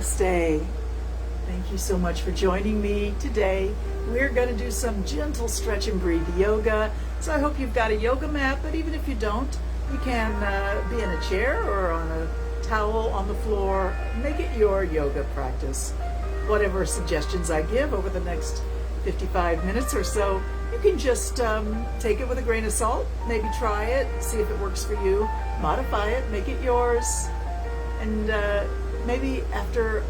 Namaste. Thank you so much for joining me today. We're going to do some gentle stretch and breathe yoga. So I hope you've got a yoga mat, but even if you don't, you can be in a chair or on a towel on the floor. Make it your yoga practice. Whatever suggestions I give over the next 55 minutes or so, you can just take it with a grain of salt. Maybe try it, see if it works for you. Modify it, make it yours. And maybe after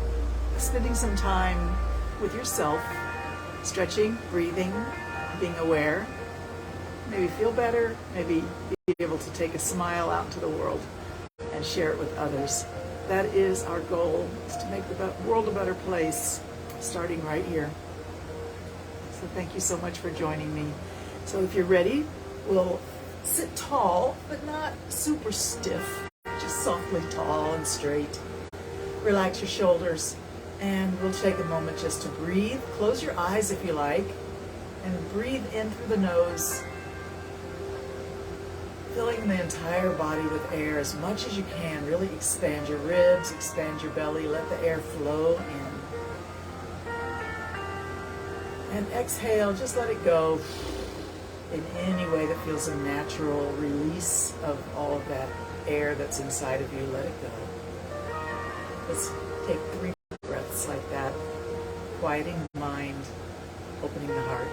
spending some time with yourself, stretching, breathing, being aware, maybe feel better, maybe be able to take a smile out into the world and share it with others. That is our goal, is to make the world a better place, starting right here. So thank you so much for joining me. So if you're ready, we'll sit tall, but not super stiff, just softly tall and straight. Relax your shoulders, and we'll take a moment just to breathe. Close your eyes if you like, and breathe in through the nose, filling the entire body with air as much as you can. Really expand your ribs, expand your belly, let the air flow in. And exhale, just let it go in any way that feels a natural release of all of that air that's inside of you. Let it go. Let's take 3 breaths like that, quieting the mind, opening the heart.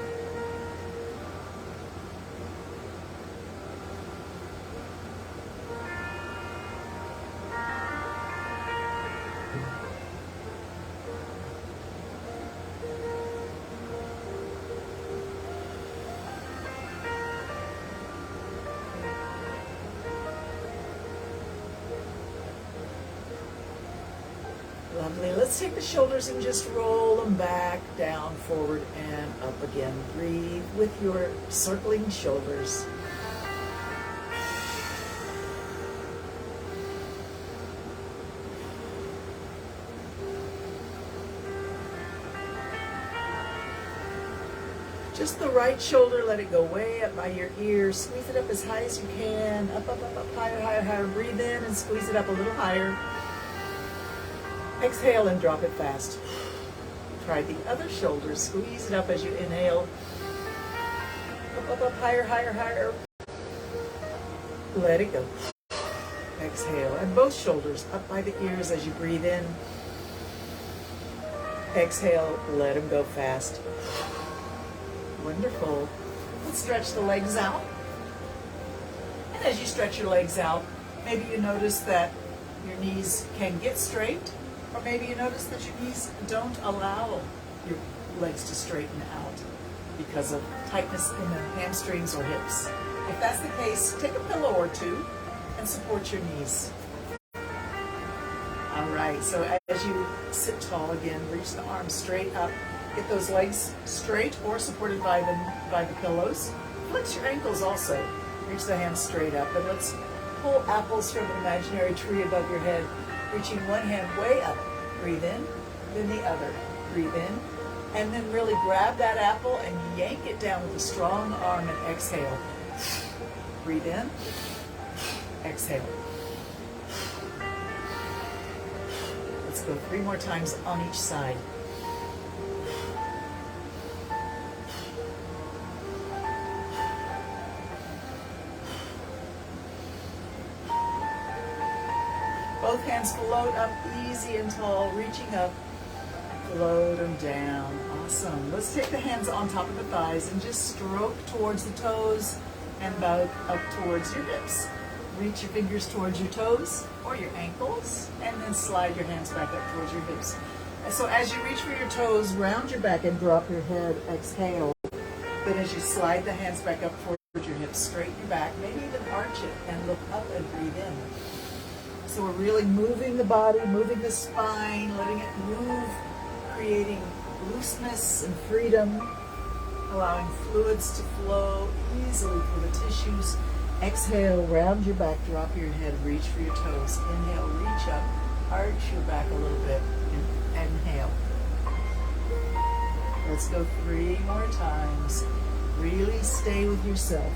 Lovely. Let's take the shoulders and just roll them back, down, forward, and up again. Breathe with your circling shoulders. Just the right shoulder, let it go way up by your ears. Squeeze it up as high as you can. Up, up, up, up, higher, higher, higher. Breathe in and squeeze it up a little higher. Exhale and drop it fast. Try the other shoulder. Squeeze it up as you inhale. Up, up, up, higher, higher, higher. Let it go. Exhale. And both shoulders up by the ears as you breathe in. Exhale. Let them go fast. Wonderful. Let's stretch the legs out. And as you stretch your legs out, maybe you notice that your knees can get straight. Or maybe you notice that your knees don't allow your legs to straighten out because of tightness in the hamstrings or hips. If that's the case, take a pillow or two and support your knees. All right, so as you sit tall again, reach the arms straight up. Get those legs straight or supported by the pillows. Flex your ankles also. Reach the hands straight up. And let's pull apples from an imaginary tree above your head. Reaching one hand way up, breathe in, then the other, breathe in, and then really grab that apple and yank it down with a strong arm and exhale. Breathe in, exhale. Let's go 3 more times on each side. Both hands float up easy and tall, reaching up, float them down. Awesome. Let's take the hands on top of the thighs and just stroke towards the toes and back up towards your hips. Reach your fingers towards your toes or your ankles, and then slide your hands back up towards your hips. And so as you reach for your toes, round your back and drop your head, exhale. Then as you slide the hands back up towards your hips, straighten your back, maybe even arch it and look up and breathe in. So we're really moving the body, moving the spine, letting it move, creating looseness and freedom, allowing fluids to flow easily through the tissues. Exhale, round your back, drop your head, reach for your toes. Inhale, reach up, arch your back a little bit, and inhale. Let's go 3 more times. Really stay with yourself.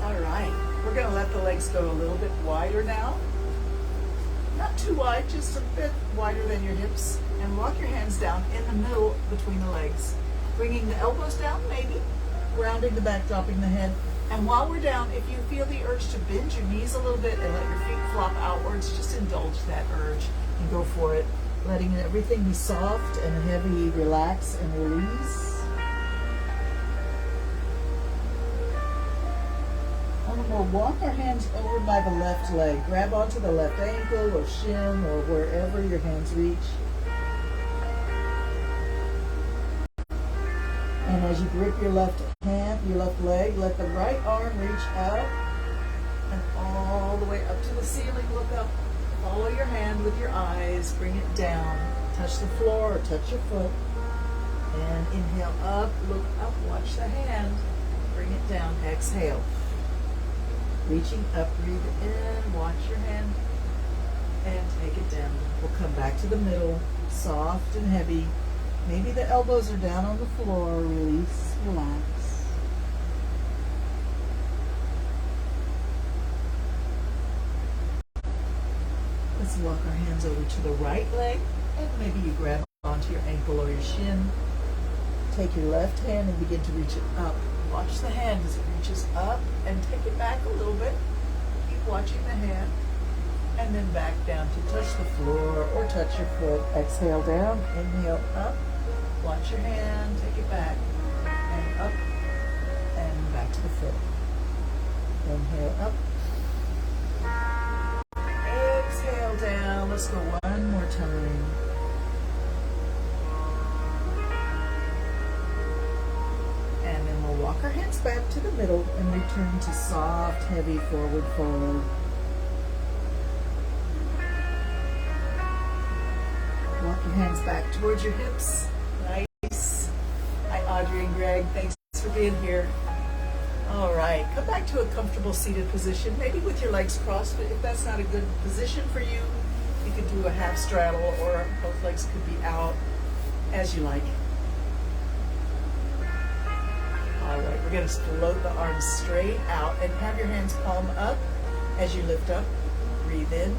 All right, we're going to let the legs go a little bit wider now. Not too wide, just a bit wider than your hips. And walk your hands down in the middle between the legs. Bringing the elbows down, maybe. Rounding the back, dropping the head. And while we're down, if you feel the urge to bend your knees a little bit and let your feet flop outwards, just indulge that urge and go for it. Letting everything be soft and heavy, relax and release. And we'll walk our hands over by the left leg. Grab onto the left ankle or shin or wherever your hands reach. And as you grip your left hand, your left leg, let the right arm reach up and all the way up to the ceiling. Look up. Follow your hand with your eyes. Bring it down. Touch the floor or touch your foot. And inhale up. Look up. Watch the hand. Bring it down. Exhale. Reaching up. Breathe in. Watch your hand. And take it down. We'll come back to the middle. Soft and heavy. Maybe the elbows are down on the floor. Release, relax. Let's walk our hands over to the right leg. And maybe you grab onto your ankle or your shin. Take your left hand and begin to reach it up. Watch the hand as it reaches up and take it back a little bit. Keep watching the hand. And then back down to touch the floor or touch your foot. Exhale down, inhale up. Watch your hand, take it back, and up, and back to the foot. Inhale up. Exhale down. Let's go one more time. And then we'll walk our hands back to the middle and return to soft, heavy forward fold. Walk your hands back towards your hips. Audrey and Greg, thanks for being here. All right, come back to a comfortable seated position, maybe with your legs crossed, but if that's not a good position for you, you could do a half straddle or both legs could be out, as you like. All right, we're going to float the arms straight out and have your hands palm up as you lift up. Breathe in.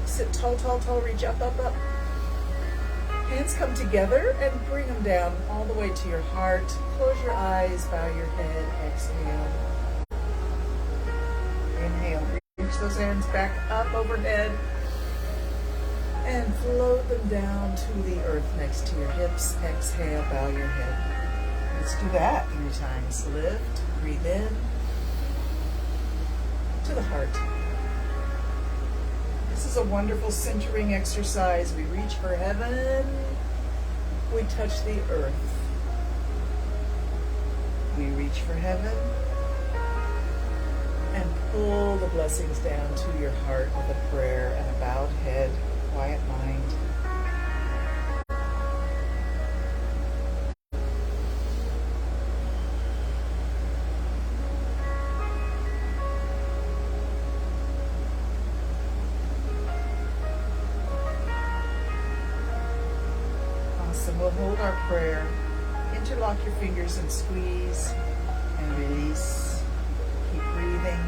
Sit tall, tall, tall, reach up, up, up. Hands come together and bring them down all the way to your heart. Close your eyes, bow your head, exhale. Inhale, reach those hands back up overhead and float them down to the earth next to your hips. Exhale, bow your head. Let's do that 3 times. Lift, breathe in to the heart. This is a wonderful centering exercise. We reach for heaven. We touch the earth. We reach for heaven and pull the blessings down to your heart with a prayer and a bowed head, quiet mind. We'll hold our prayer. Interlock your fingers and squeeze and release. Keep breathing.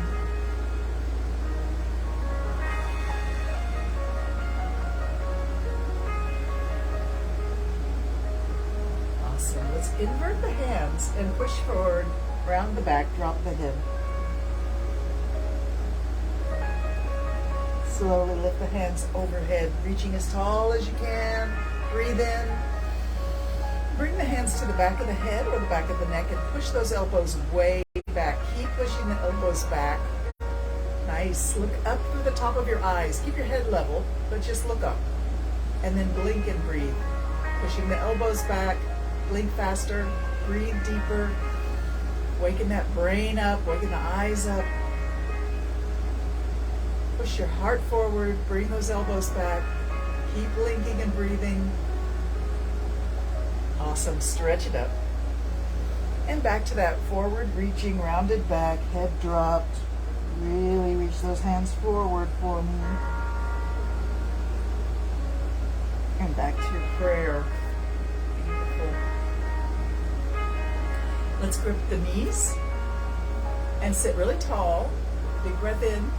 Awesome. Let's invert the hands and push forward, round the back, drop the hip. Slowly lift the hands overhead, reaching as tall as you can. Breathe in. Bring the hands to the back of the head or the back of the neck and push those elbows way back. Keep pushing the elbows back. Nice. Look up through the top of your eyes. Keep your head level, but just look up. And then blink and breathe. Pushing the elbows back. Blink faster. Breathe deeper. Waking that brain up. Waking the eyes up. Push your heart forward. Bring those elbows back. Keep blinking and breathing. Awesome. Stretch it up. And back to that forward reaching, rounded back, head dropped. Really reach those hands forward for me. And back to your prayer. Beautiful. Let's grip the knees And sit really tall. Big breath in.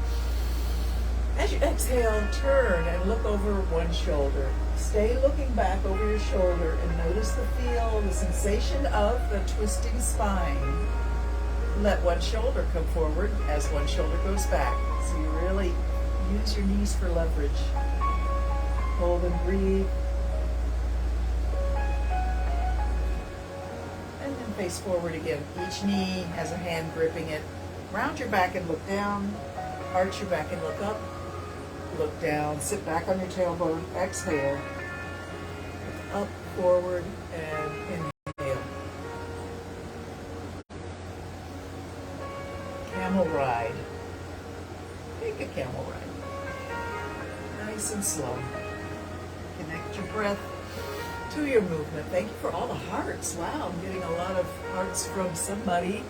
As you exhale, turn and look over one shoulder. Stay looking back over your shoulder and notice the feel, the sensation of the twisting spine. Let one shoulder come forward as one shoulder goes back. So you really use your knees for leverage. Hold and breathe. And then face forward again. Each knee has a hand gripping it. Round your back and look down. Arch your back and look up. Look down. Sit back on your tailbone. Exhale. Up, forward, and inhale. Camel ride. Take a camel ride. Nice and slow. Connect your breath to your movement. Thank you for all the hearts. Wow, I'm getting a lot of hearts from somebody.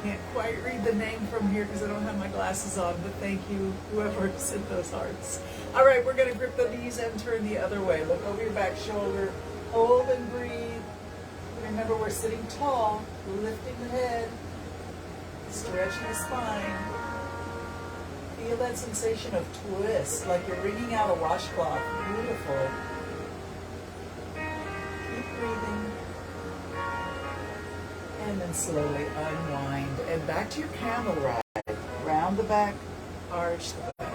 Can't quite read the name from here because I don't have my glasses on, but thank you, whoever sent those hearts. All right, we're going to grip the knees and turn the other way. Look over your back shoulder. Hold and breathe. Remember, we're sitting tall, lifting the head, stretching the spine. Feel that sensation of twist, like you're wringing out a washcloth. Beautiful. Keep breathing. And then slowly unwind. And back to your camel ride. Round the back, arch the back.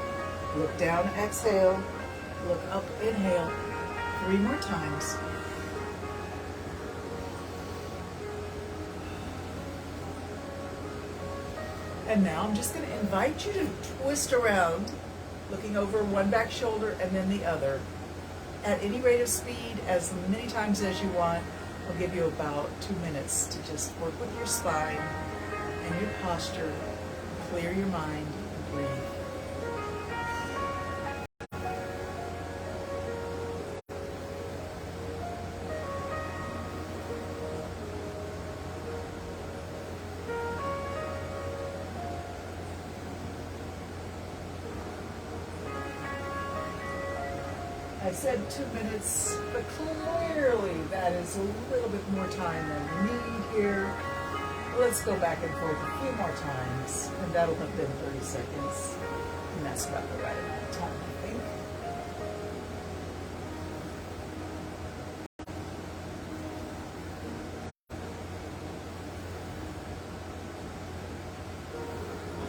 Look down, exhale. Look up, inhale. 3 more times. And now I'm just going to invite you to twist around, looking over one back shoulder and then the other. At any rate of speed, as many times as you want. I'll give you about 2 minutes to just work with your spine and your posture, clear your mind, and breathe. I said 2 minutes, but clearly that is a little bit more time than we need here. Let's go back and forth a few more times, and that'll have been 30 seconds. And that's about the right amount of time, I think.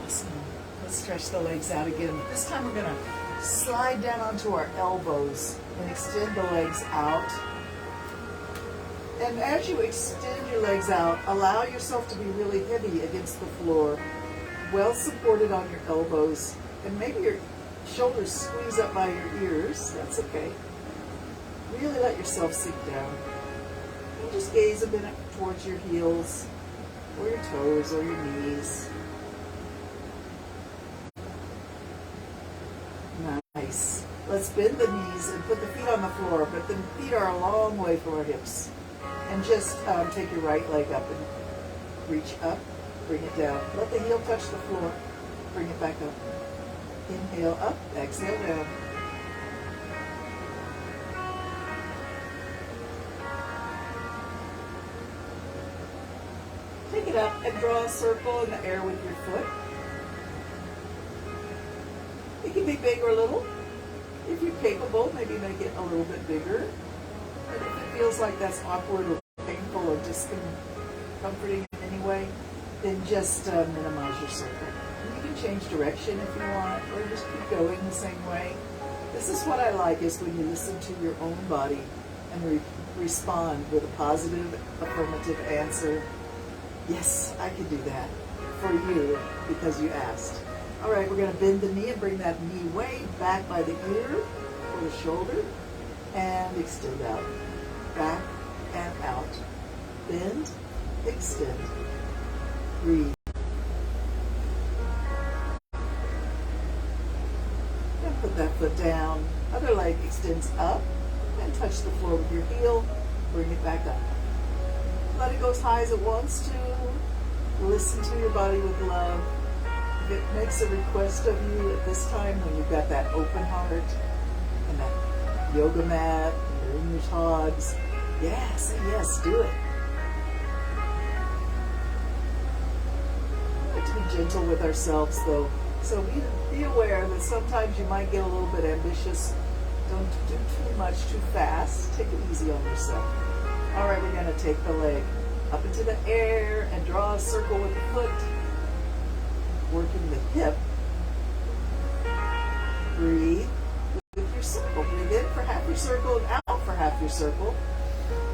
Awesome. Let's stretch the legs out again. This time we're going to slide down onto our elbows and extend the legs out. And as you extend your legs out, allow yourself to be really heavy against the floor, well supported on your elbows, and maybe your shoulders squeeze up by your ears. That's okay. Really let yourself sink down. And just gaze a bit towards your heels, or your toes, or your knees. Nice. Let's bend the knees and put the feet on the floor, but the feet are a long way from our hips. And just take your right leg up and reach up, bring it down. Let the heel touch the floor, bring it back up. Inhale up, exhale down. Take it up and draw a circle in the air with your foot. It can be big or little. If you're capable, maybe make it a little bit bigger. And if it feels like that's awkward or painful or discomforting in any way, then just minimize your circle. And you can change direction if you want, or just keep going the same way. This is what I like, is when you listen to your own body and respond with a positive, affirmative answer. Yes, I can do that for you because you asked. All right, we're going to bend the knee and bring that knee way back by the ear or the shoulder and extend out. Back and out. Bend, extend, breathe. And put that foot down. Other leg extends up and touch the floor with your heel. Bring it back up. Let it go as high as it wants to. Listen to your body with love. If it makes a request of you at this time, when you've got that open heart and that yoga mat and you're in your togs, yeah, say yes, do it. be gentle with ourselves, though. So be aware that sometimes you might get a little bit ambitious. Don't do too much too fast. Take it easy on yourself. All right, we're going to take the leg up into the air and draw a circle with the foot, working the hip. Breathe with your circle. Breathe in for half your circle and out for half your circle.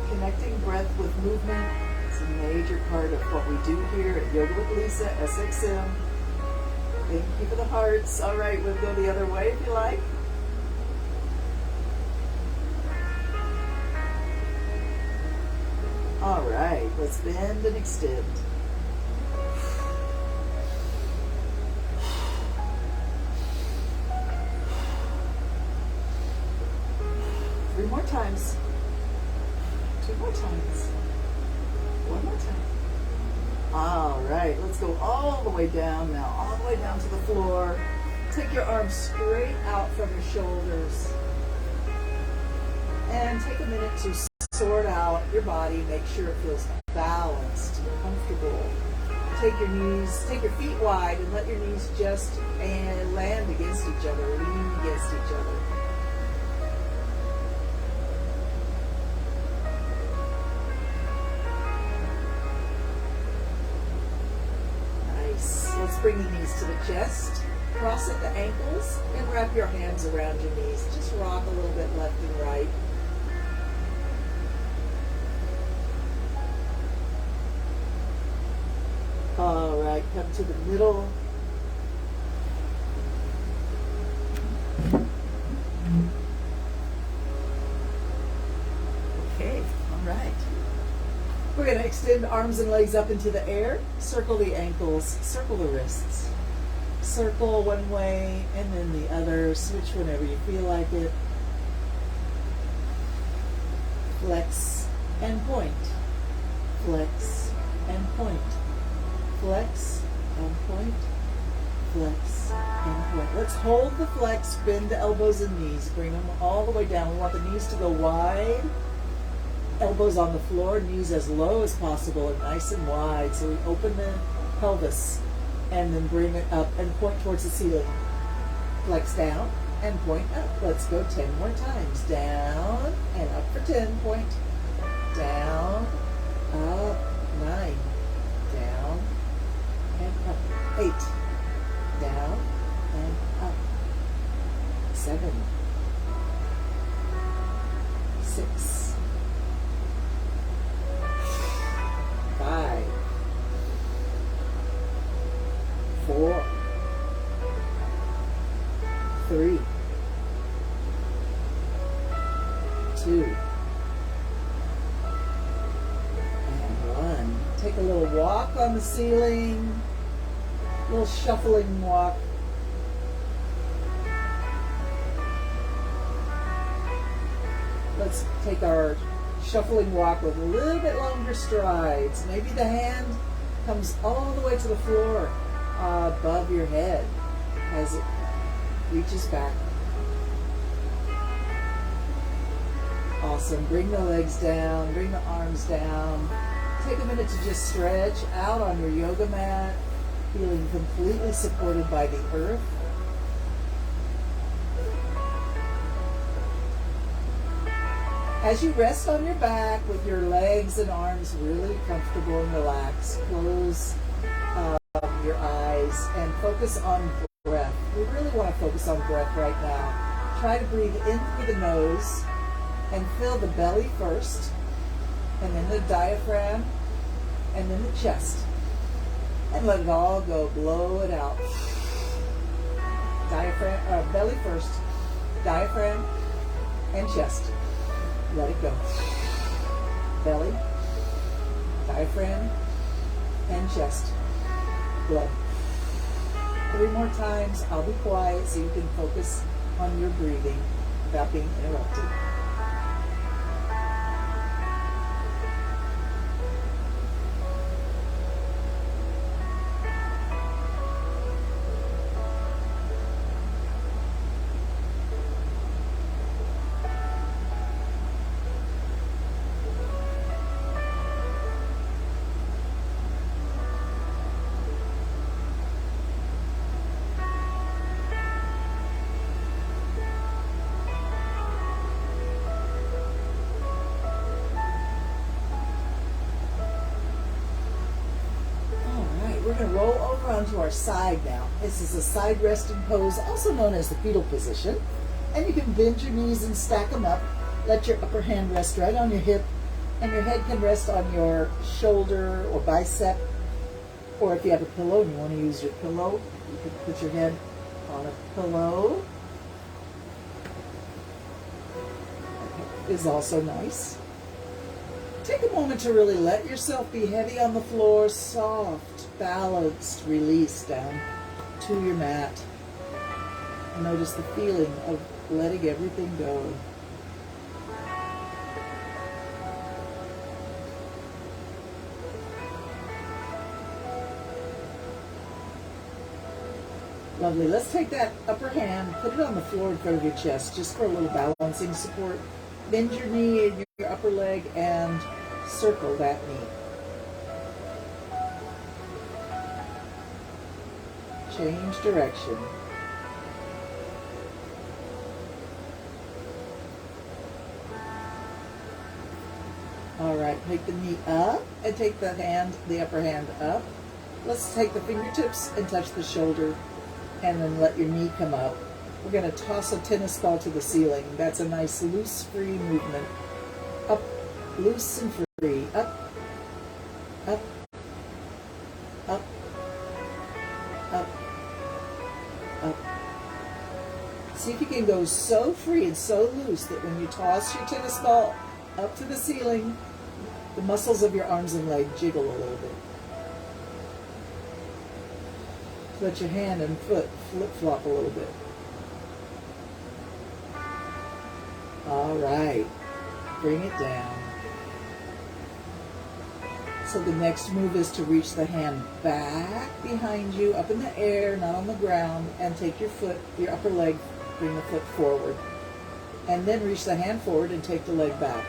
Connecting breath with movement is a major part of what we do here at Yoga with Lisa, SXM. Thank you for the hearts. All right, we'll go the other way if you like. All right, let's bend and extend. Three more times. Two more times. One more time. All right, let's go all the way down now, all the way down to the floor. Take your arms straight out from your shoulders. And take a minute to sort out your body, make sure it feels balanced and comfortable. Take your knees, take your feet wide and let your knees just land against each other, lean against each other. Nice. Let's bring the knees to the chest. Cross at the ankles and wrap your hands around your knees. Just rock a little bit left and right. All right, come to the middle. Okay, all right. We're going to extend arms and legs up into the air. Circle the ankles, circle the wrists. Circle one way and then the other. Switch whenever you feel like it. Flex and point. Flex and point. Flex and point, flex and point. Let's hold the flex, bend the elbows and knees, bring them all the way down. We want the knees to go wide, elbows on the floor, knees as low as possible and nice and wide. So we open the pelvis and then bring it up and point towards the ceiling. Flex down and point up. Let's go 10 more times. Down and up for 10, point. Down, up, 9, down, and up. 8. Down and up. 7. 6. 5. 4. 3. 2. And 1. Take a little walk on the ceiling. Little shuffling walk. Let's take our shuffling walk with a little bit longer strides. Maybe the hand comes all the way to the floor above your head as it reaches back. Awesome. Bring the legs down, bring the arms down. Take a minute to just stretch out on your yoga mat, feeling completely supported by the earth. As you rest on your back with your legs and arms really comfortable and relaxed, close your eyes and focus on breath. We really want to focus on breath right now. Try to breathe in through the nose and fill the belly first, and then the diaphragm, and then the chest. And let it all go. Blow it out. Diaphragm, belly first, diaphragm, and chest. Let it go. Belly, diaphragm, and chest. Blood. 3 more times. I'll be quiet so you can focus on your breathing without being interrupted. roll over onto our side now. This is a side resting pose, also known as the fetal position. And you can bend your knees and stack them up. Let your upper hand rest right on your hip, and your head can rest on your shoulder or bicep. Or if you have a pillow and you want to use your pillow, you can put your head on a pillow. That is also nice. Take a moment to really let yourself be heavy on the floor, soft, balanced, release down to your mat. Notice the feeling of letting everything go. Lovely. Let's take that upper hand, put it on the floor in front of your chest, just for a little balancing support. Bend your knee and your upper leg and circle that knee. Change direction. All right, take the knee up and take the upper hand up. Let's take the fingertips and touch the shoulder, and then let your knee come up. We're going to toss a tennis ball to the ceiling. That's a nice loose, free movement. Up, loose and free. Up, up, up, up, up. See if you can go so free and so loose that when you toss your tennis ball up to the ceiling, the muscles of your arms and leg jiggle a little bit. Let your hand and foot flip-flop a little bit. All right, bring it down. So the next move is to reach the hand back behind you, up in the air, not on the ground, and take your foot, your upper leg, bring the foot forward. And then reach the hand forward and take the leg back.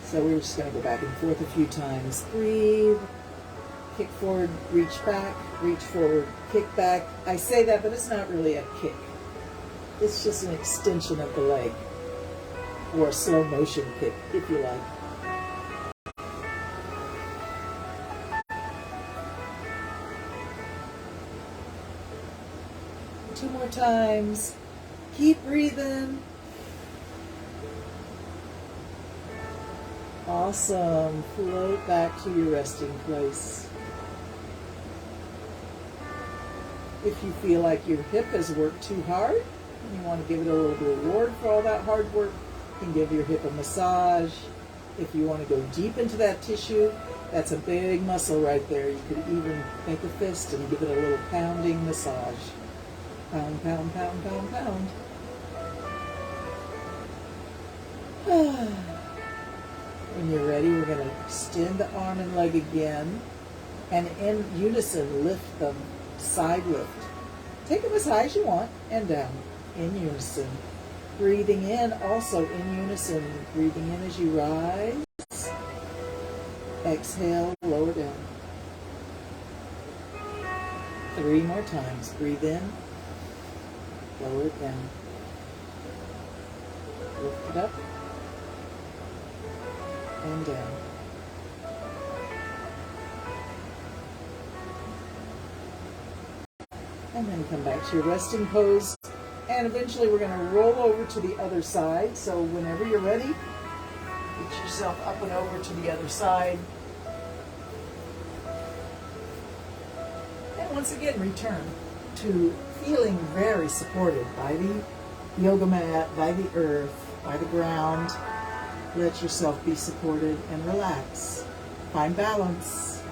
So we're just going to go back and forth a few times. Breathe. Kick forward, reach back, reach forward, kick back. I say that, but it's not really a kick. It's just an extension of the leg, or a slow motion kick, if you like. 2 more times. Keep breathing. Awesome. Float back to your resting place. If you feel like your hip has worked too hard and you want to give it a little reward for all that hard work, you can give your hip a massage. If you want to go deep into that tissue, that's a big muscle right there. You could even make a fist and give it a little pounding massage. Pound, pound, pound, pound, pound. When you're ready, we're going to extend the arm and leg again, and in unison lift them, side lift. Take them as high as you want and down in unison. Breathing in also in unison. Breathing in as you rise. Exhale, lower down. 3 more times. Breathe in, lower it down. Lift it up and down. And then come back to your resting pose. And eventually we're going to roll over to the other side. So whenever you're ready, get yourself up and over to the other side. And once again, return to feeling very supported by the yoga mat, by the earth, by the ground. Let yourself be supported and relax. Find balance.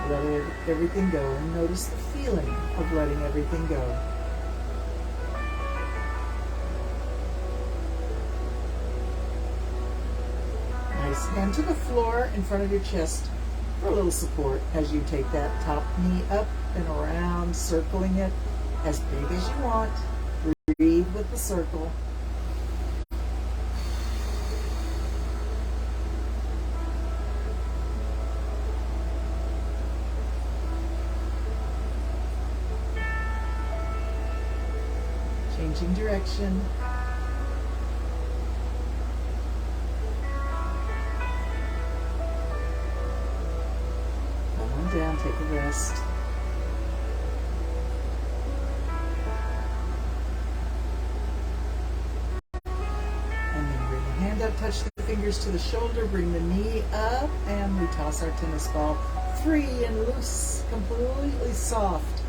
Let everything go, and notice the feeling of letting everything go. Nice. Hand to the floor in front of your chest for a little support as you take that top knee up and around, circling it as big as you want. Breathe with the circle. Changing direction. down, take a rest. And then bring the hand up, touch the fingers to the shoulder, bring the knee up, and we toss our tennis ball free and loose, completely soft.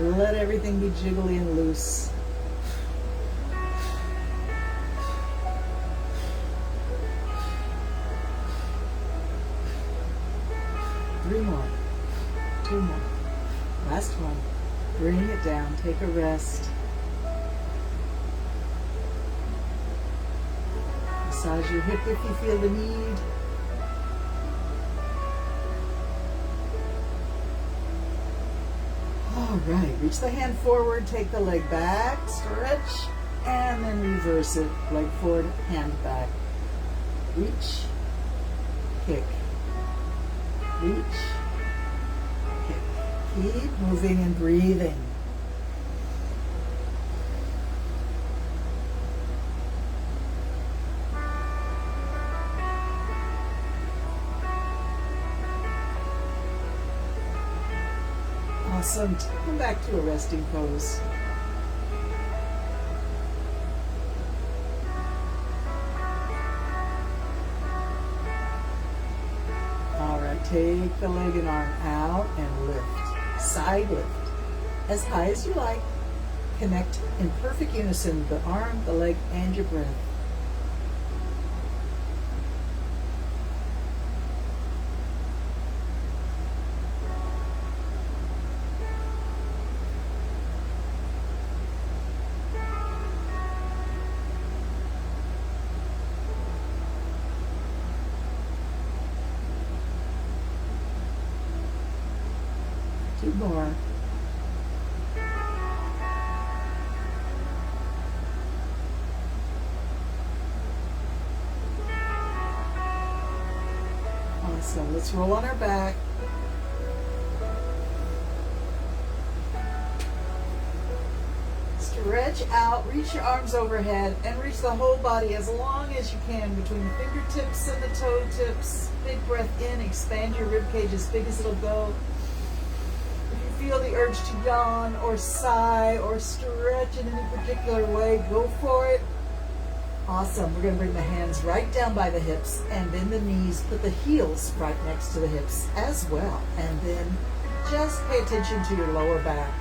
Let everything be jiggly and loose. Three more. Two more. Last one. Bring it down. Take a rest. Massage your hip if you feel the need. All right. Reach the hand forward. Take the leg back. Stretch. And then reverse it. Leg forward, hand back. Reach. Kick. Reach, kick. Keep moving and breathing. Awesome. Come back to a resting pose. Take the leg and arm out and lift. Side lift. As high as you like. Connect in perfect unison the arm, the leg, and your breath. Two more. Awesome. Let's roll on our back. Stretch out, reach your arms overhead, and reach the whole body as long as you can between the fingertips and the toe tips. Big breath in, expand your rib cage as big as it'll go. Feel the urge to yawn or sigh or stretch in any particular way, go for it. Awesome. We're going to bring the hands right down by the hips and bend the knees. Put the heels right next to the hips as well. And then just pay attention to your lower back.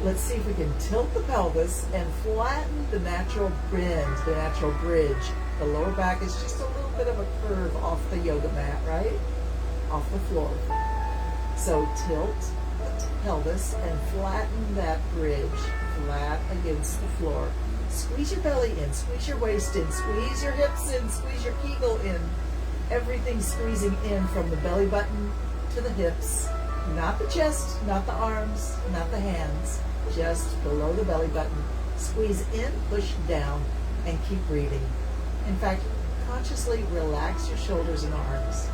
Let's see if we can tilt the pelvis and flatten the natural bend, the natural bridge. The lower back is just a little bit of a curve off the yoga mat, right? Off the floor. So tilt the pelvis and flatten that bridge flat against the floor. Squeeze your belly in, squeeze your waist in, squeeze your hips in, squeeze your kegel in. Everything squeezing in from the belly button to the hips. Not the chest, not the arms, not the hands, just below the belly button. Squeeze in, push down, and keep breathing. In fact, consciously relax your shoulders and arms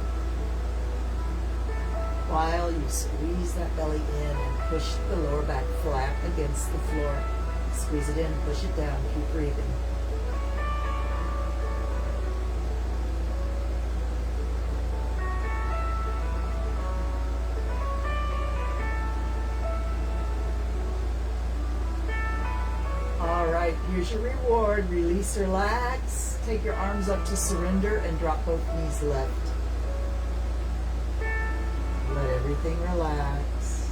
while you squeeze that belly in and push the lower back flat against the floor. Squeeze it in, push it down, keep breathing. All right, here's your reward. Release, relax. Take your arms up to surrender and drop both knees left. Let everything relax.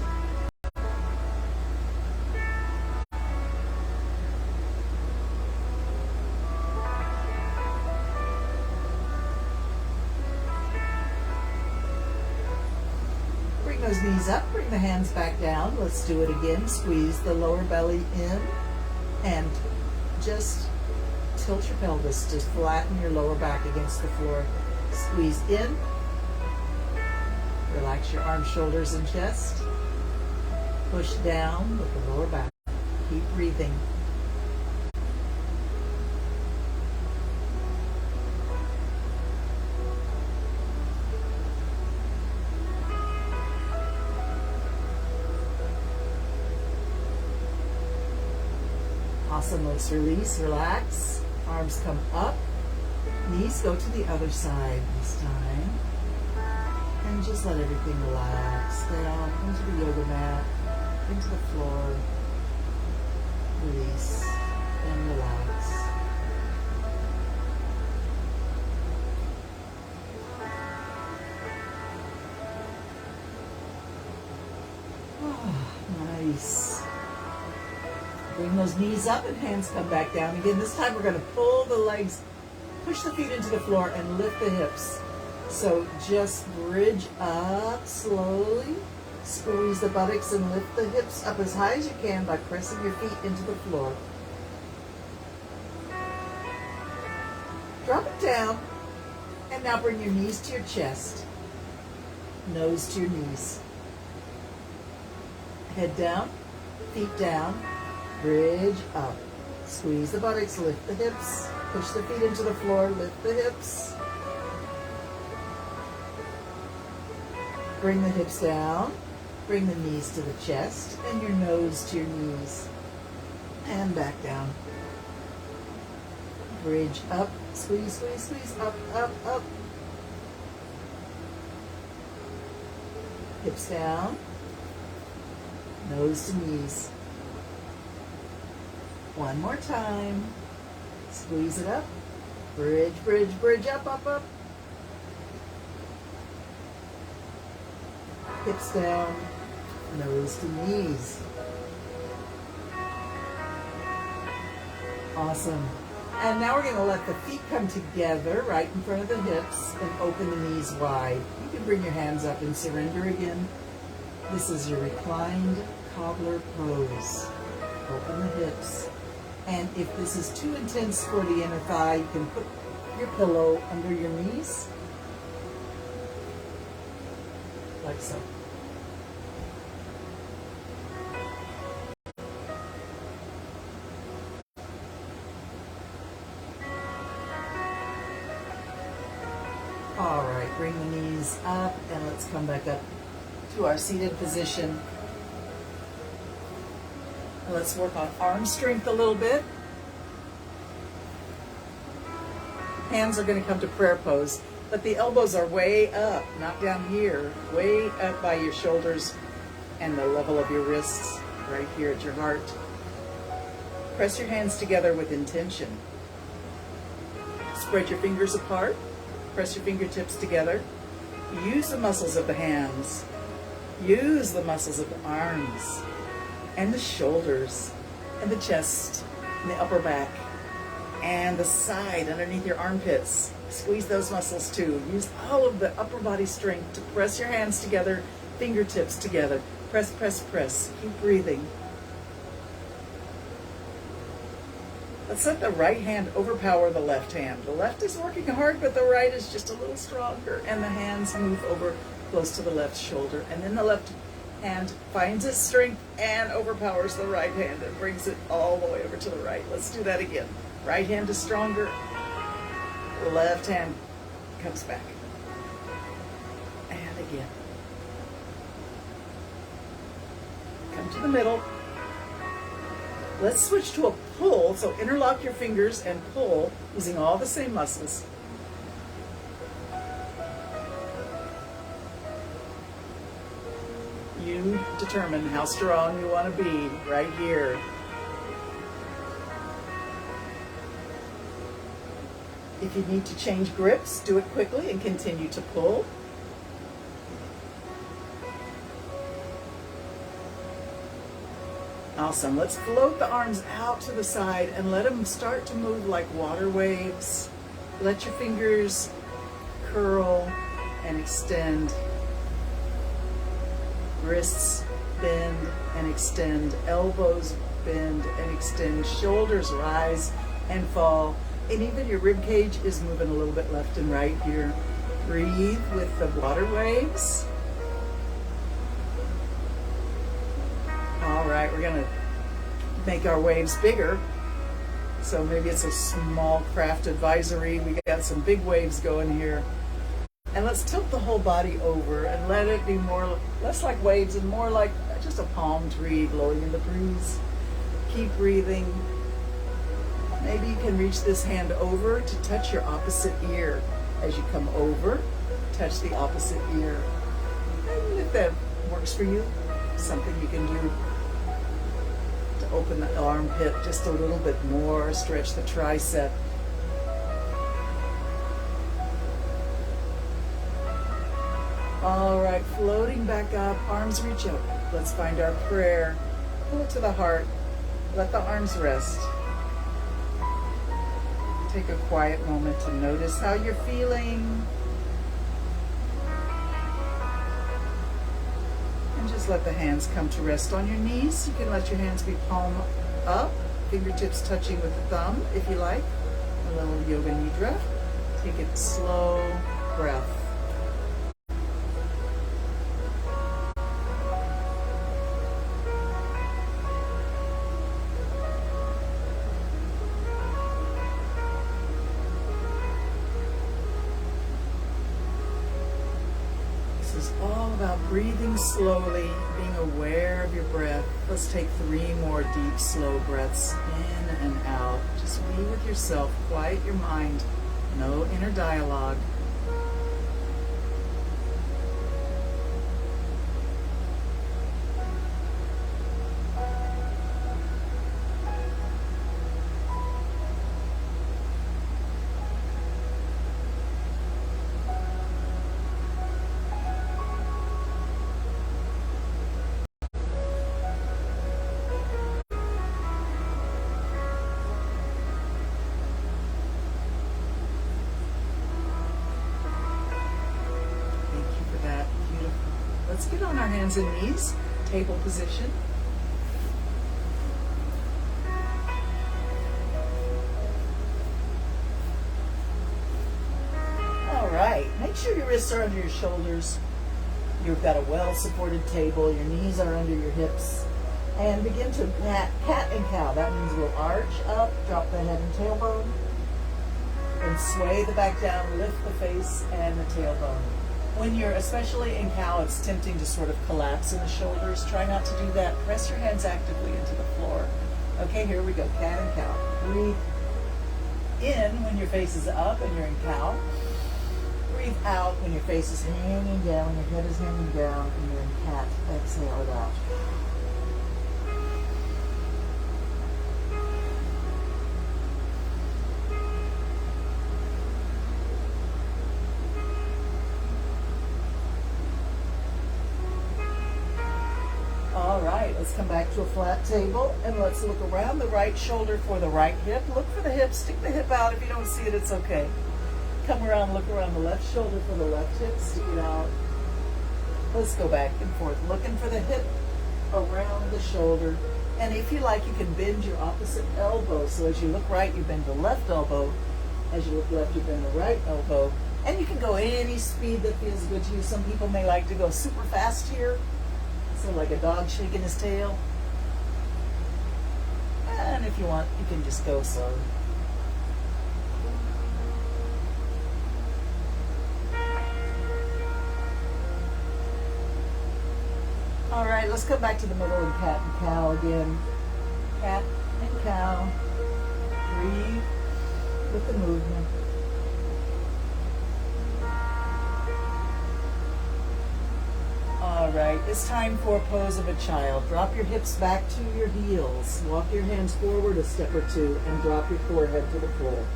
Bring those knees up, bring the hands back down. Let's do it again. Squeeze the lower belly in and just tilt your pelvis to flatten your lower back against the floor. Squeeze in. Relax your arms, shoulders, and chest. Push down with the lower back. Keep breathing. Awesome. Let's release, relax. Arms come up. Knees go to the other side this time. And just let everything relax down into the yoga mat, into the floor. Release and relax. Nice. Bring those knees up and hands come back down. Again, this time we're going to pull the legs, push the feet into the floor and lift the hips. So just bridge up slowly. Squeeze the buttocks and lift the hips up as high as you can by pressing your feet into the floor. Drop it down. And now bring your knees to your chest. Nose to your knees. Head down, feet down, bridge up. Squeeze the buttocks, lift the hips, push the feet into the floor, lift the hips. Bring the hips down, bring the knees to the chest and your nose to your knees. And back down. Bridge up, squeeze, squeeze, squeeze, up, up, up. Hips down. Nose to knees. One more time. Squeeze it up. Bridge, bridge, bridge, up, up, up. Hips down. Nose to knees. Awesome. And now we're going to let the feet come together right in front of the hips and open the knees wide. You can bring your hands up and surrender again. This is your reclined cobbler pose. Open the hips. And if this is too intense for the inner thigh, you can put your pillow under your knees. Like so. All right, bring the knees up and let's come back up to our seated position. And let's work on arm strength a little bit. Hands are going to come to prayer pose, but the elbows are way up, not down here, way up by your shoulders and the level of your wrists, right here at your heart. Press your hands together with intention. Spread your fingers apart. Press your fingertips together. Use the muscles of the hands. Use the muscles of the arms and the shoulders and the chest and the upper back and the side underneath your armpits. Squeeze those muscles too. Use all of the upper body strength to press your hands together, fingertips together. Press, press, press. Keep breathing. Let's let the right hand overpower the left hand. The left is working hard, but the right is just a little stronger. And the hands move over close to the left shoulder. And then the left hand finds its strength and overpowers the right hand and brings it all the way over to the right. Let's do that again. Right hand is stronger. Left hand comes back. And again. Come to the middle. Let's switch to a pull. So interlock your fingers and pull using all the same muscles. You determine how strong you want to be right here. If you need to change grips, do it quickly and continue to pull. Awesome. Let's float the arms out to the side and let them start to move like water waves. Let your fingers curl and extend. Wrists bend and extend. Elbows bend and extend. Shoulders rise and fall. And even your rib cage is moving a little bit left and right here. Breathe with the water waves. All right, we're gonna make our waves bigger. So maybe it's a small craft advisory. We got some big waves going here. And let's tilt the whole body over and let it be more, less like waves and more like just a palm tree blowing in the breeze. Keep breathing. Maybe you can reach this hand over to touch your opposite ear. As you come over, touch the opposite ear. And if that works for you, something you can do to open the armpit just a little bit more, stretch the tricep. All right, floating back up, arms reach up. Let's find our prayer. Pull it to the heart. Let the arms rest. Take a quiet moment to notice how you're feeling. And just let the hands come to rest on your knees. You can let your hands be palm up, fingertips touching with the thumb if you like. A little Yoga Nidra. Take it slow breath. This is all about breathing slowly, being aware of your breath. Let's take 3 more deep, slow breaths in and out. Just be with yourself, quiet your mind, no inner dialogue. Let's get on our hands and knees, table position. All right, make sure your wrists are under your shoulders. You've got a well-supported table, your knees are under your hips. And begin to cat and cow. That means we'll arch up, drop the head and tailbone, and sway the back down, lift the face and the tailbone. When you're especially in cow, it's tempting to sort of collapse in the shoulders. Try not to do that. Press your hands actively into the floor. Okay, here we go, cat and cow. Breathe in when your face is up and you're in cow. Breathe out when your face is hanging down, your head is hanging down, and you're in cat. Exhale it out. Let's come back to a flat table and let's look around the right shoulder for the right hip. Look for the hip, stick the hip out. If you don't see it, it's okay. Come around, look around the left shoulder for the left hip, stick it out. Let's go back and forth, looking for the hip around the shoulder. And if you like, you can bend your opposite elbow. So as you look right, you bend the left elbow. As you look left, you bend the right elbow. And you can go any speed that feels good to you. Some people may like to go super fast here. So like a dog shaking his tail. And if you want, you can just go slow. All right, let's come back to the middle and cat and cow again. Cat and cow. Breathe with the movement. All right, it's time for a pose of a child. Drop your hips back to your heels. Walk your hands forward a step or two and drop your forehead to the floor.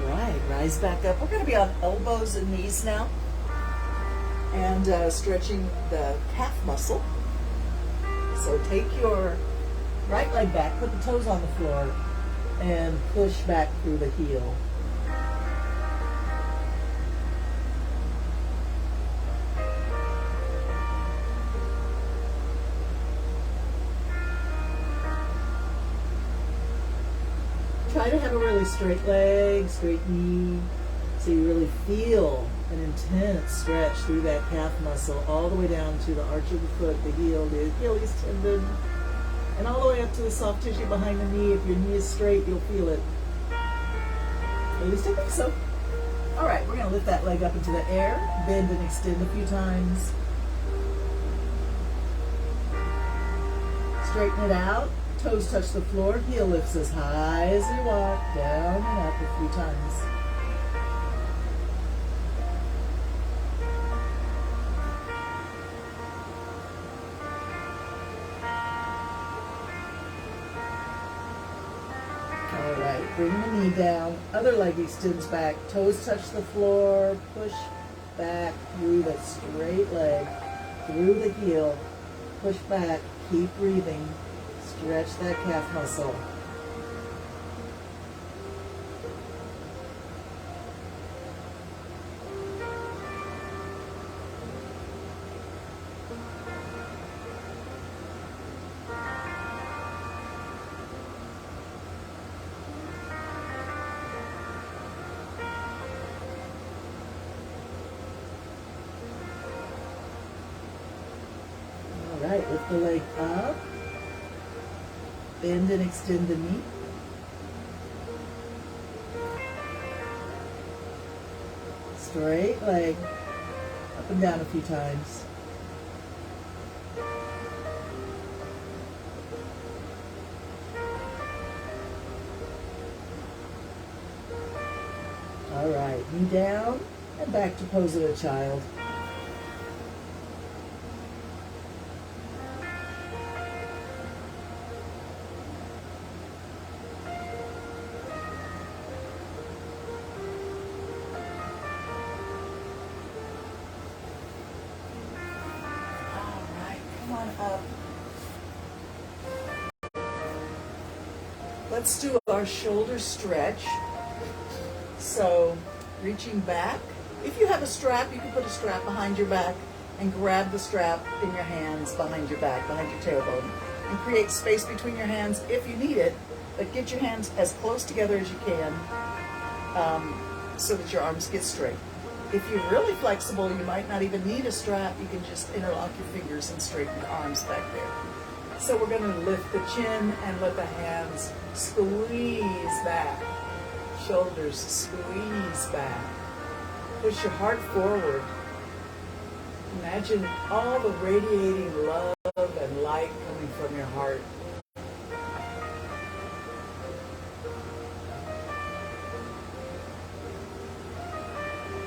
All right, rise back up. We're going to be on elbows and knees now and stretching the calf muscle. So take your right leg back, put the toes on the floor, and push back through the heel. Try to have a really straight leg, straight knee, so you really feel an intense stretch through that calf muscle all the way down to the arch of the foot, the heel, the Achilles tendon, and all the way up to the soft tissue behind the knee. If your knee is straight, you'll feel it. At least I think so. All right, we're going to lift that leg up into the air, bend and extend a few times. Straighten it out. Toes touch the floor. Heel lifts as high as you walk. Down and up a few times. All right, bring the knee down. Other leg extends back. Toes touch the floor. Push back through the straight leg. Through the heel. Push back. Keep breathing. Stretch that calf muscle. All right, lift the leg up. Bend and extend the knee. Straight leg. Up and down a few times. All right, knee down and back to pose of a child. Up. Let's do our shoulder stretch. So, reaching back. If you have a strap, you can put a strap behind your back and grab the strap in your hands behind your back, behind your tailbone, and create space between your hands if you need it, but get your hands as close together as you can so that your arms get straight. If you're really flexible, you might not even need a strap. You can just interlock your fingers and straighten your arms back there. So we're going to lift the chin and let the hands squeeze back. Shoulders squeeze back. Push your heart forward. Imagine all the radiating love and light coming from your heart.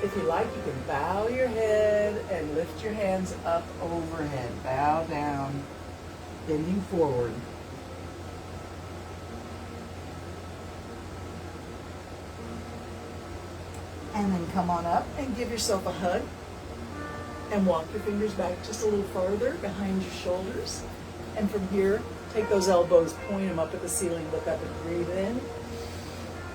If you like, you can bow your head and lift your hands up overhead. Bow down, bending forward. And then come on up and give yourself a hug. And walk your fingers back just a little farther behind your shoulders. And from here, take those elbows, point them up at the ceiling, look up and breathe in.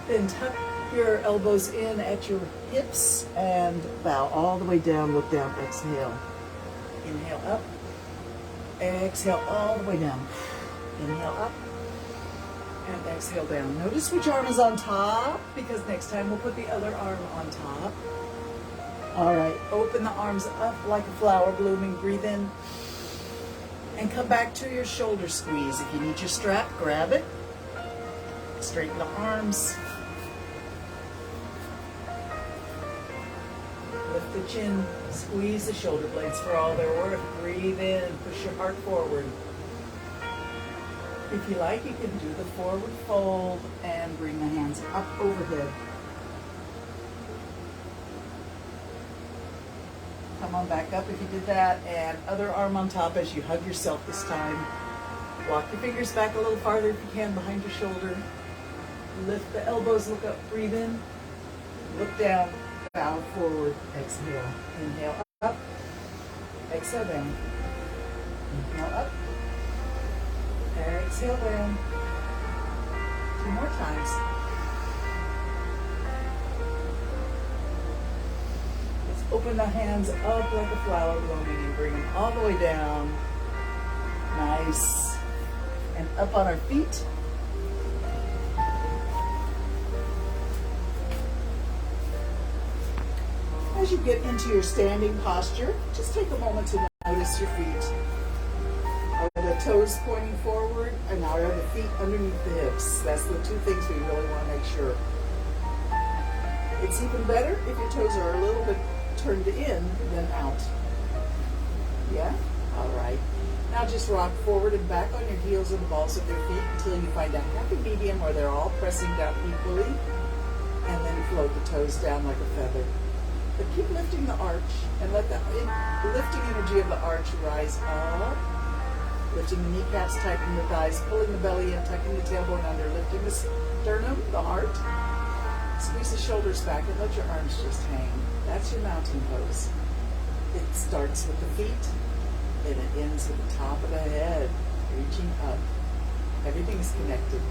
Then tuck your elbows in at your hips and bow all the way down, look down, exhale. Inhale up, exhale all the way down. Inhale up and exhale down. Notice which arm is on top, because next time we'll put the other arm on top. All right, open the arms up like a flower blooming, breathe in and come back to your shoulder squeeze. If you need your strap, grab it. Straighten the arms. Lift the chin, squeeze the shoulder blades for all they're worth. Breathe in, push your heart forward. If you like, you can do the forward fold and bring the hands up overhead. Come on back up if you did that, and other arm on top as you hug yourself this time. Walk your fingers back a little farther if you can behind your shoulder. Lift the elbows, look up, breathe in, look down. Bow forward, exhale. Inhale up, exhale down. Inhale up, exhale down. 2 more times. Let's open the hands up like a flower blooming and bring them all the way down. Nice. And up on our feet. As you get into your standing posture, just take a moment to notice your feet. Are the toes pointing forward, and are the feet underneath the hips? That's the 2 things we really want to make sure. It's even better if your toes are a little bit turned in than out. Yeah? All right. Now just rock forward and back on your heels and the balls of your feet until you find a happy medium where they're all pressing down equally, and then float the toes down like a feather. But keep lifting the arch and let the lifting energy of the arch rise up. Lifting the kneecaps, tightening the thighs, pulling the belly in, tucking the tailbone under, lifting the sternum, the heart. Squeeze the shoulders back and let your arms just hang. That's your mountain pose. It starts with the feet and it ends with the top of the head, reaching up. Everything is connected.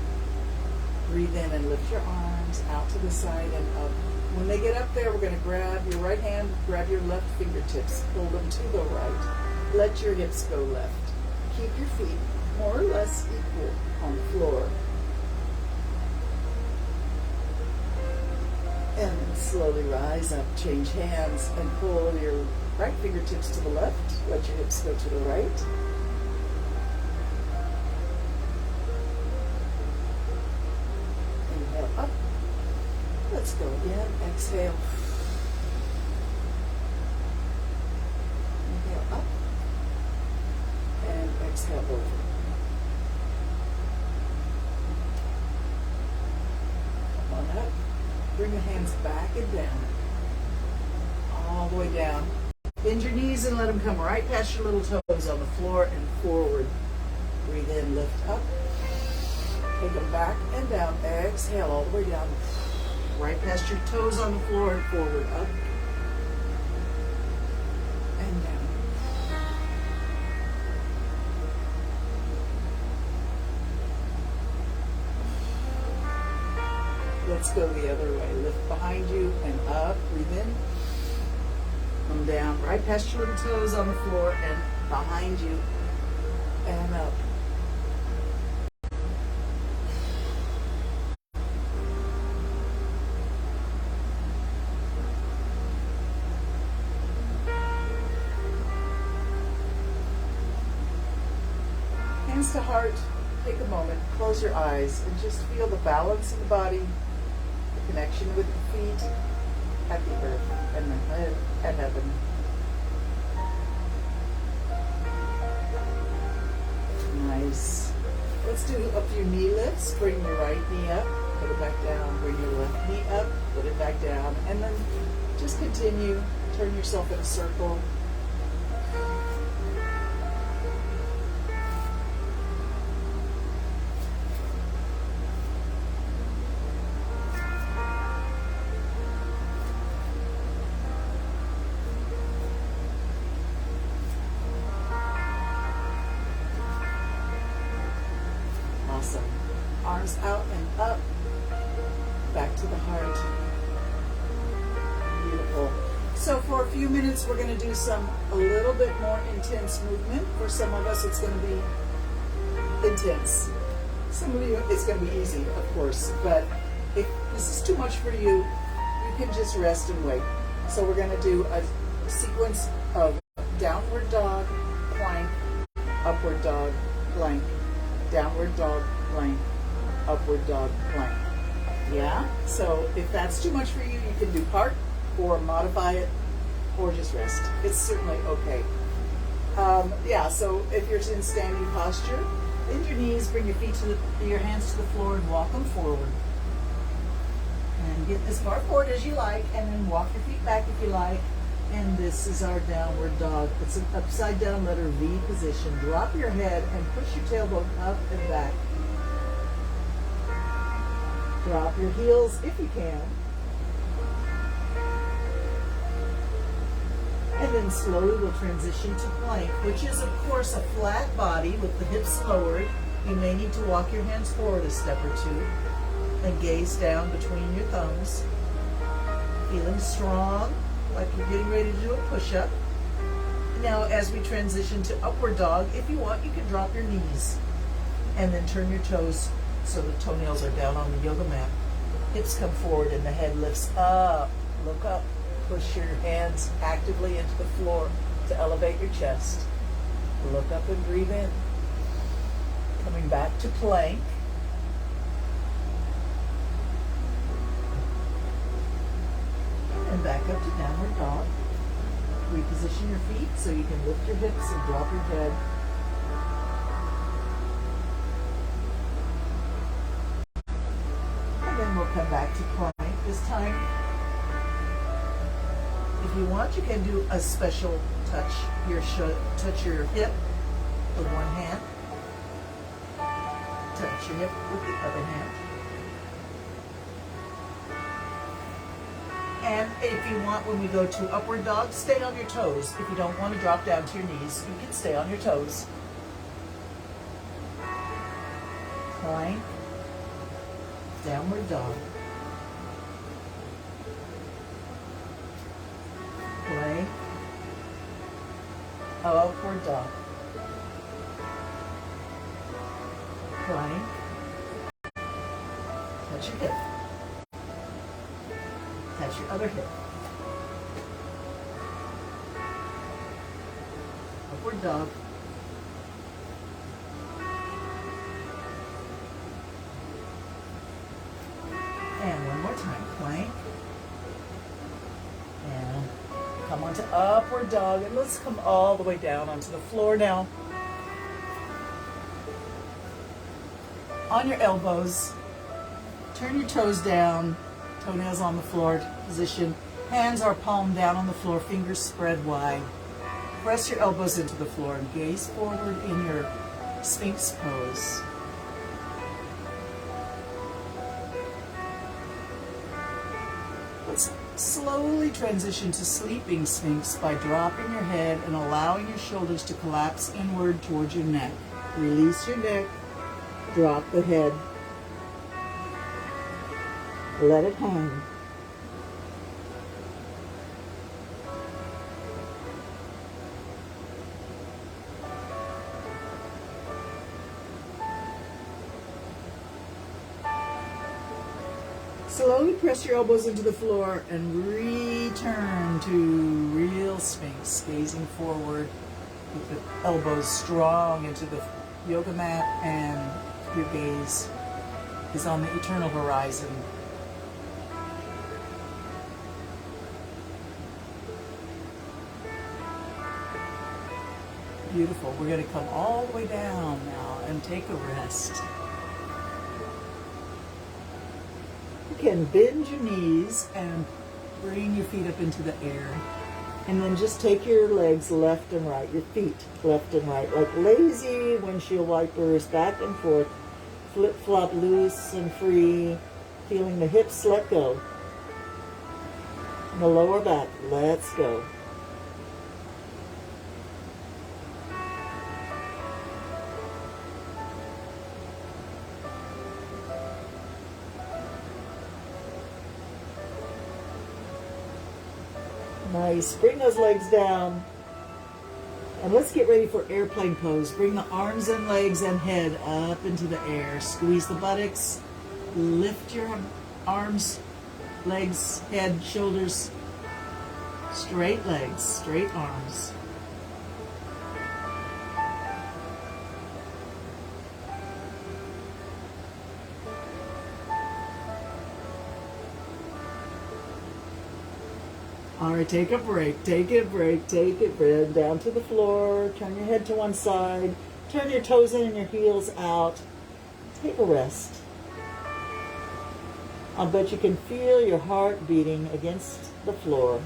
Breathe in and lift your arms out to the side and up. When they get up there, we're going to grab your right hand, grab your left fingertips, pull them to the right. Let your hips go left. Keep your feet more or less equal on the floor. And slowly rise up, change hands, and pull your right fingertips to the left. Let your hips go to the right. Inhale up. Let's go again. Exhale. Inhale up. And exhale over. Come on up. Bring the hands back and down. All the way down. Bend your knees and let them come right past your little toes on the floor and forward. Breathe in, lift up. Take them back and down. Exhale all the way down. Right past your toes on the floor and forward. Up and down. Let's go the other way. Lift behind you and up. Breathe in. Come down. Right past your little toes on the floor and behind you and up. Hands to heart. Take a moment. Close your eyes and just feel the balance of the body, the connection with the feet at the earth and the head at heaven. Nice. Let's do a few knee lifts. Bring your right knee up, put it back down. Bring your left knee up, put it back down. And then just continue. Turn yourself in a circle. Awesome. Arms out and up. Back to the heart. Beautiful. So for a few minutes, we're going to do a little bit more intense movement. For some of us, it's going to be intense. Some of you, it's going to be easy, of course. But if this is too much for you, you can just rest and wait. So we're going to do a sequence of downward dog, plank, upward dog, plank, downward dog, plank, upward dog, plank. Yeah? So if that's too much for you, you can do part or modify it or just rest. It's certainly okay. Yeah, so if you're in standing posture, bend your knees, bring your feet your hands to the floor and walk them forward. And get as far forward as you like, and then walk your feet back if you like. And this is our downward dog. It's an upside down letter V position. Drop your head and push your tailbone up and back. Drop your heels if you can. And then slowly we'll transition to plank, which is of course a flat body with the hips lowered. You may need to walk your hands forward a step or two and gaze down between your thumbs. Feeling strong, like you're getting ready to do a push-up. Now as we transition to upward dog, if you want, you can drop your knees and then turn your toes so the toenails are down on the yoga mat. Hips come forward and the head lifts up. Look up. Push your hands actively into the floor to elevate your chest. Look up and breathe in. Coming back to plank. back up to downward dog. Reposition your feet so you can lift your hips and drop your head. And then we'll come back to plank this time. If you want, you can do a special touch your hip with one hand. Touch your hip with the other hand. And if you want, when we go to upward dog, stay on your toes. If you don't want to drop down to your knees, you can stay on your toes. Plank, downward dog. Plank, upward dog. Plank, touch your hip. Touch your other hip. Upward dog. And one more time. Plank. And come on to upward dog. And let's come all the way down onto the floor now. On your elbows. Turn your toes down. Toenails on the floor position. Hands are palm down on the floor, fingers spread wide. Press your elbows into the floor and gaze forward in your Sphinx pose. Let's slowly transition to sleeping Sphinx by dropping your head and allowing your shoulders to collapse inward towards your neck. Release your neck, drop the head. Let it hang. Slowly press your elbows into the floor and return to real Sphinx, gazing forward with the elbows strong into the yoga mat and your gaze is on the eternal horizon. Beautiful. We're going to come all the way down now and take a rest. You can bend your knees and bring your feet up into the air. And then just take your legs left and right, your feet left and right, like lazy windshield wipers, back and forth, flip-flop loose and free, feeling the hips let go. And the lower back, let's go. Nice. Bring those legs down. And let's get ready for airplane pose. Bring the arms and legs and head up into the air. Squeeze the buttocks. Lift your arms, legs, head, shoulders. Straight legs, straight arms. All right, take a break, take a break, take it, bread down to the floor, turn your head to one side, turn your toes in and your heels out, take a rest. I'll bet you can feel your heart beating against the floor.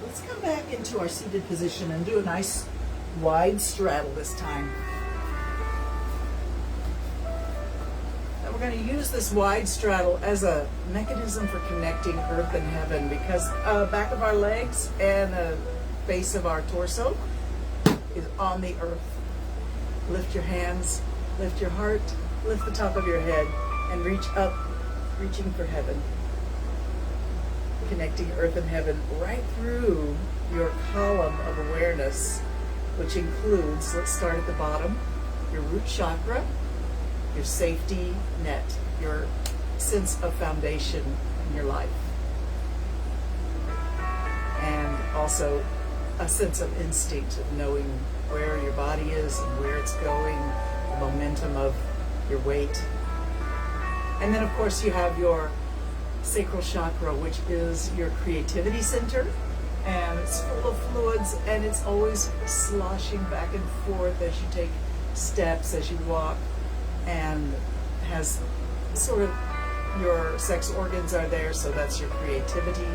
Let's come back into our seated position and do a nice wide straddle this time. And we're going to use this wide straddle as a mechanism for connecting earth and heaven because back of our legs and the base of our torso is on the earth. Lift your hands, lift your heart, lift the top of your head, and reach up, reaching for heaven. Connecting earth and heaven right through your column of awareness, which includes, let's start at the bottom, your root chakra, your safety net, your sense of foundation in your life. And also a sense of instinct of knowing where your body is and where it's going, the momentum of your weight. And then of course you have your sacral chakra, which is your creativity center, and it's full of fluids, and it's always sloshing back and forth as you take steps, as you walk, and has sort of your sex organs are there, so that's your creativity,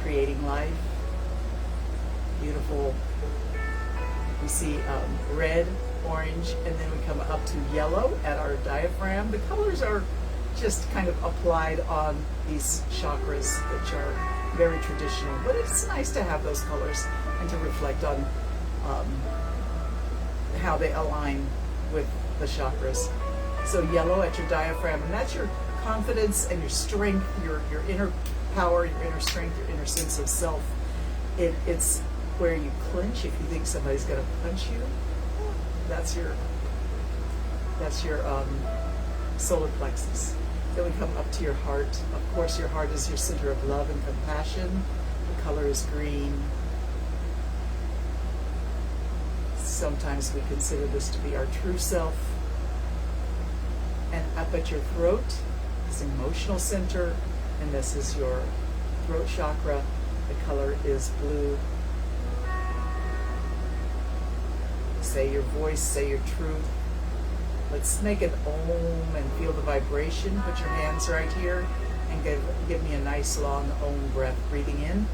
creating life. Beautiful. We see red, orange, and then we come up to yellow at our diaphragm. The colors are just kind of applied on these chakras, which are very traditional, but it's nice to have those colors and to reflect on how they align with the chakras. So yellow at your diaphragm, and that's your confidence and your strength, your inner power, your inner strength, your inner sense of self. It's where you clinch if you think somebody's going to punch you. That's your solar plexus. Then we come up to your heart. Of course, your heart is your center of love and compassion. The color is green. Sometimes we consider this to be our true self. And up at your throat is emotional center, and this is your throat chakra. The color is blue. Say your voice, say your truth. Let's make an om and feel the vibration. Put your hands right here and give me a nice long om breath. Breathing in.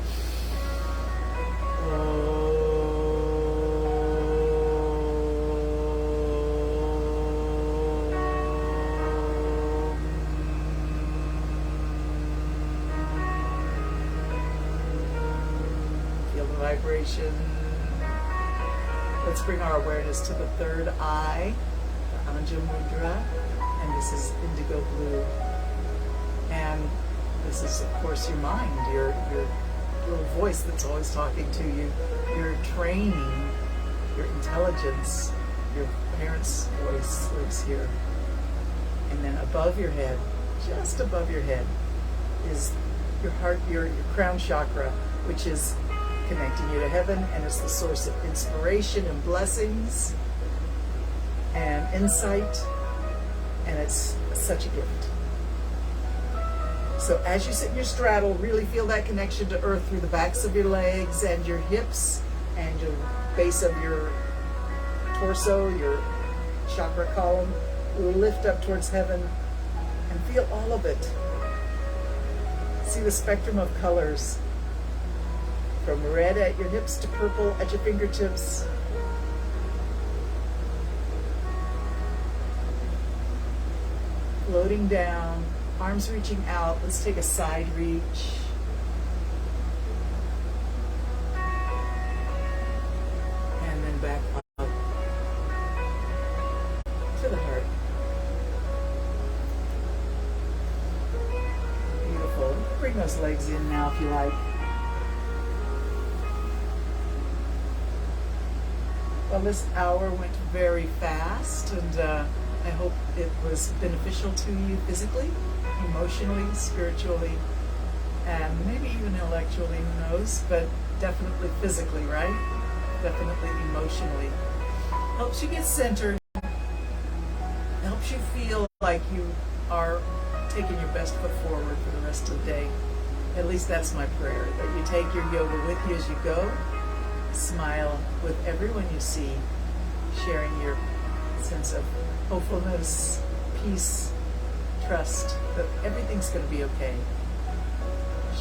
Feel the vibration. Let's bring our awareness to the third eye. Anja Mudra, and this is indigo blue, and this is of course your mind, your little voice that's always talking to you, your training, your intelligence. Your parents' voice lives here. And then above your head, just above your head, is your heart, your crown chakra, which is connecting you to heaven, and it's the source of inspiration and blessings and insight, and it's such a gift. So as you sit in your straddle, really feel that connection to earth through the backs of your legs and your hips and your base of your torso, your chakra column. We'll lift up towards heaven and feel all of it. See the spectrum of colors, from red at your hips to purple at your fingertips. Floating down, arms reaching out. Let's take a side reach. And then back up to the heart. Beautiful. Bring those legs in now if you like. Well, this hour went very fast, and I hope it was beneficial to you physically, emotionally, spiritually, and maybe even intellectually, who knows, but definitely physically, right? Definitely emotionally. Helps you get centered, helps you feel like you are taking your best foot forward for the rest of the day. At least that's my prayer, that you take your yoga with you as you go, smile with everyone you see, sharing your sense of hopefulness, peace, trust that everything's going to be okay.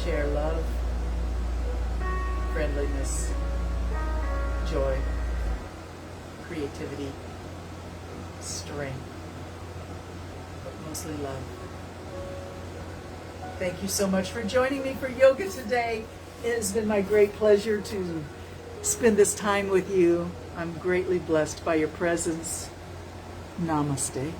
Share love, friendliness, joy, creativity, strength, but mostly love. Thank you so much for joining me for yoga today. It has been my great pleasure to spend this time with you. I'm greatly blessed by your presence. Namaste.